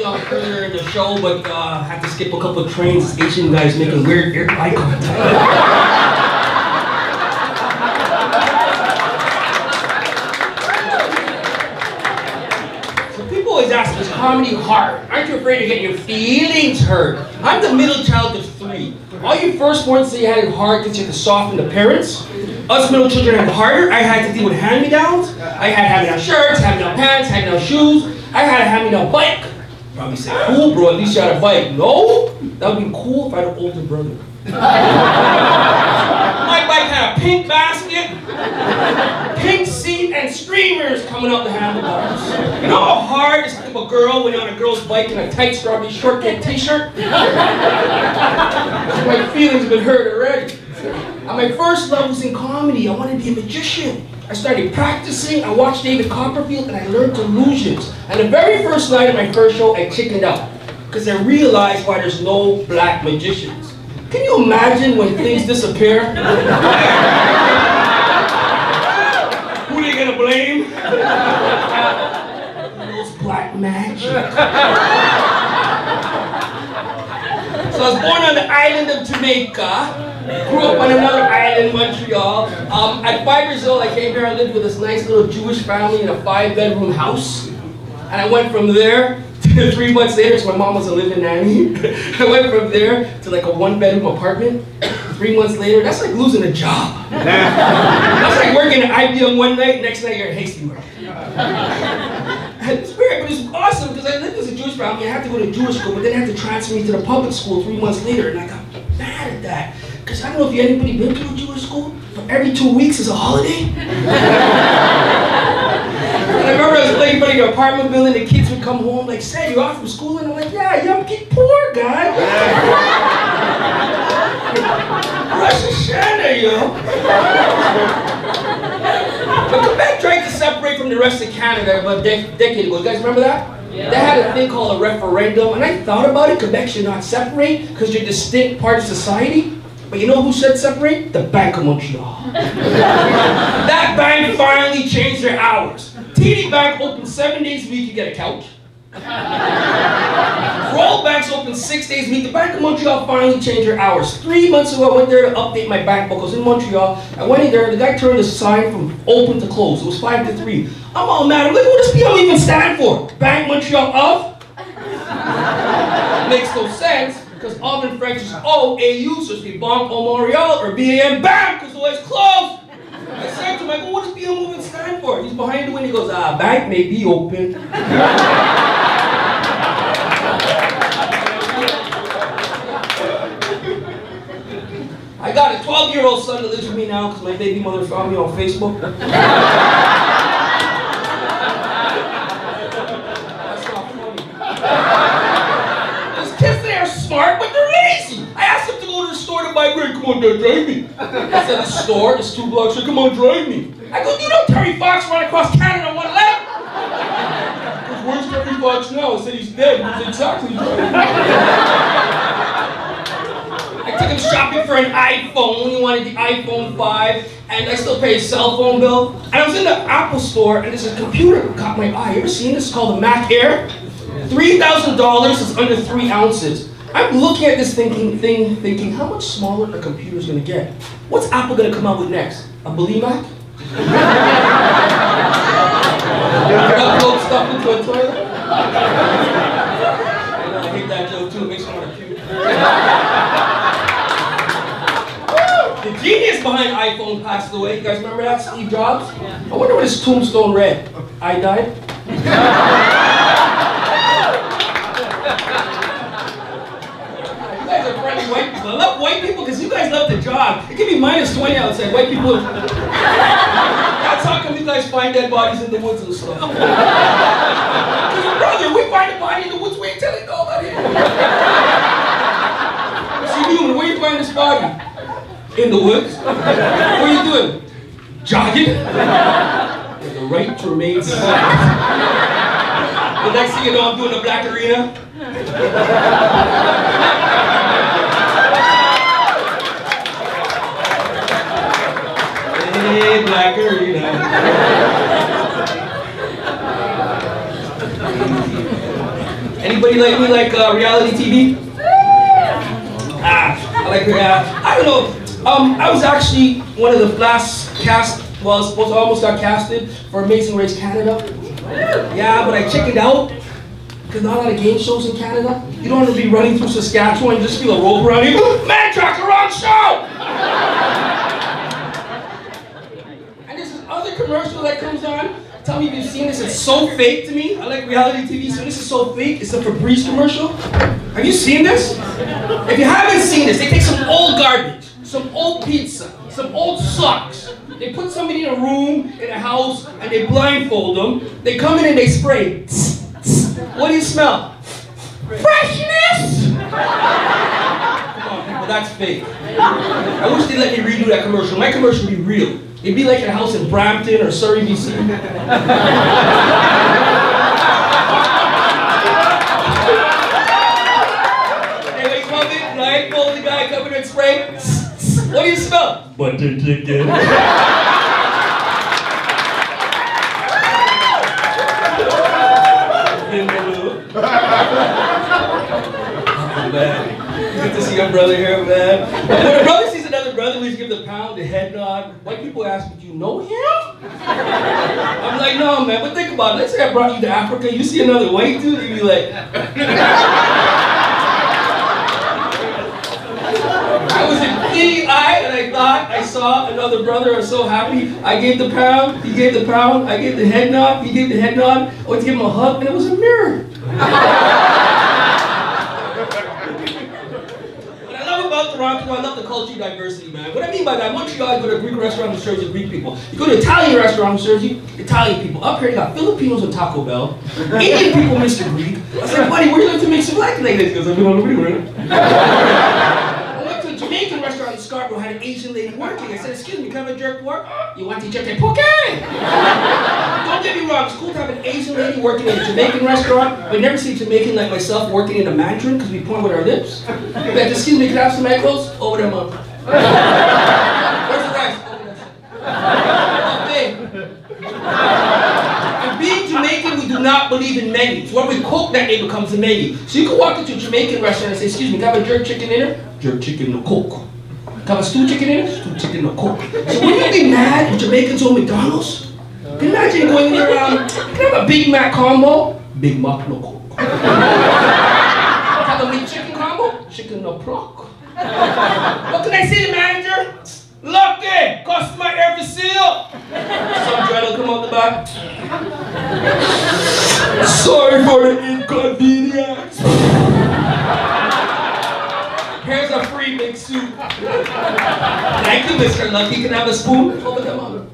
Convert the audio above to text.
me earlier in the show, but had to skip a couple of trains. Asian guys making weird eye contact. Always ask, is comedy hard? Aren't you afraid of getting your feelings hurt? I'm the middle child of 3. All you firstborns say you had it hard because you had to soften the parents. Us middle children had it harder. I had to deal with hand-me-downs. I had hand-me-down shirts, hand-me-down pants, hand-me-down shoes. I had a hand-me-down bike. Probably say, cool bro, at least you had a bike. No, that would be cool if I had an older brother. My bike had a pink basket, pink seat, and streamers coming out the handlebars. You know how hard it is to pick up a girl when you're on a girl's bike in a tight strawberry shortcut t-shirt? My feelings have been hurt already. And my first love was in comedy. I wanted to be a magician. I started practicing, I watched David Copperfield, and I learned illusions. And the very first night of my first show, I chickened out. Because I realized why there's no black magicians. Can you imagine when things disappear? Who are they gonna blame? Those black magic. So I was born on the island of Jamaica. Grew up on another island, Montreal. At 5 years old, I came here and lived with this nice little Jewish family in a 5-bedroom house. And I went from there to 3 months later, so my mom was a living nanny. I went from there to like a 1-bedroom apartment. 3 months later, that's like losing a job. That's like working at IBM one night, next night you're at Hastings. It's weird, but it's awesome because I lived as a Jewish family. I had to go to Jewish school, but then I had to transfer me to the public school 3 months later, and I got mad at that. Because I don't know if anybody been to a Jewish school, but every 2 weeks is a holiday. And I remember I was playing in the apartment building, the kids would come home like, "Say, you off from school?" And I'm like, "Yeah, young kid, poor guy." Rosh Hashanah, yo. But Quebec tried to separate from the rest of Canada about a decade ago. You guys remember that? Yeah. They had a thing called a referendum, and I thought about it. Quebec should not separate because you're a distinct part of society. But you know who said separate? The Bank of Montreal. That bank finally changed their hours. TD Bank open 7 days a week, you get a couch. Royal Banks open 6 days a week. The Bank of Montreal finally changed their hours. 3 months ago, I went there to update my bank book. I was in Montreal. I went in there, the guy turned the sign from open to close. It was 5 to 3. I'm all mad. I'm like, what does PO even stand for? Bank Montreal of? Makes no sense. Because of in French is O-A-U, so it's be Banque Montreal or B-A-M, BAM, because the way it's closed. I said to him, I go, what does BM movement stand for? He's behind the window, he goes, bank may be open. I got a 12-year-old son that lives with me now because my baby mother found me on Facebook. That's not funny. These kids, they are smart, but they're lazy. I asked them to go to the store to buy bread. Come on, Dad, drive me. I said, the store is 2 blocks. So come on, drive me. I go, do you know Terry Fox ran across Canada on 1 leg? Because where's Terry Fox now? I said, he's dead. He's exactly right. I took him shopping for an iPhone. He wanted the iPhone 5. And I still pay his cell phone bill. And I was in the Apple store, and there's a computer that caught my eye. You ever seen this? It's called the Mac Air. $3,000 is under 3 ounces. I'm looking at this thinking, how much smaller a computer is going to get? What's Apple going to come out with next? A Bully Mac? Upload stuff into a toilet? I hate that joke too, it makes me want to puke. The genius behind iPhone passed away. You guys remember that? Steve Jobs? I wonder what his tombstone read. I died? White people. I love white people because you guys love to jog. It can be -20 outside. White people. That's how come you guys find dead bodies in the woods and stuff. Because brother, we find a body in the woods. We ain't telling nobody. See, Newman, where you find this body? In the woods. What are you doing? Jogging. With the right to remain silent. The next thing you know, I'm doing the black arena. Hey, black arena. Any Anybody like me like reality TV? I like I don't know. I was actually one of the last almost got casted for Amazing Race Canada. Yeah, but I chickened out because not a lot of game shows in Canada. You don't want to be running through Saskatchewan and just feel a rope around you. Man, track the wrong show! And there's this other commercial that comes on. Tell me if you've seen this. It's so fake to me. I like reality TV, so this is so fake. It's a Febreze commercial. Have you seen this? If you haven't seen this, they take some old garbage, some old pizza, some old socks. They put somebody in a room, in a house, and they blindfold them. They come in and they spray. What do you smell? Freshness! Come on, people, that's fake. I wish they'd let me redo that commercial. My commercial would be real. It'd be like in a house in Brampton or Surrey, BC. Anyway, come in, blindfold the guy, come in and spray. What do you smell? Butter chicken. Oh, man. Good to see your brother here, man. When a brother sees another brother, we just give the pound, the head nod. White people ask me, do you know him? I'm like, no, man, but think about it. Let's say I brought you to Africa, you see another white dude, you'd be like... I was in PI and I thought I saw another brother. I was so happy. I gave the pound, he gave the pound, I gave the head nod, he gave the head nod. I went to give him a hug and it was a mirror. What I love about Toronto, I love the cultural diversity, man. What I mean by that, Montreal, you go to a Greek restaurant that serves you Greek people. You go to an Italian restaurant that serves you Italian people. Up here, you got Filipinos and Taco Bell. Indian people, Mr. Greek. I was like, buddy, where do you like to make some like this? He goes, I've been on the video, right? Jamaican restaurant in Scarborough had an Asian lady working. I said, excuse me, can I have a jerk work? You want the jerk poke? Don't get me wrong, it's cool to have an Asian lady working in a Jamaican restaurant, but never see a Jamaican like myself working in a Mandarin because we point with our lips. Like, excuse me, can I have some egg rolls? Over there, mom. Where's the rice? Okay. And being Jamaican, we do not believe in menus. When we cook, that day becomes a menu. So you can walk into a Jamaican restaurant and say, excuse me, can I have a jerk chicken dinner? Jerk chicken, no coke. Can I have a stew chicken dinner? Stew chicken, no coke. So wouldn't you be mad if Jamaicans own McDonald's? Can you imagine going in there, can I have a Big Mac combo? Big Mac, no coke. Can I have a meat chicken combo? Chicken, no pork. What can I say to the manager? Locked in! Customer every seal! Some dread will come out the back. Sorry for the inconvenience. Here's a free big soup. Thank you, Mr. Lucky. Can I have a spoon? Over the mother.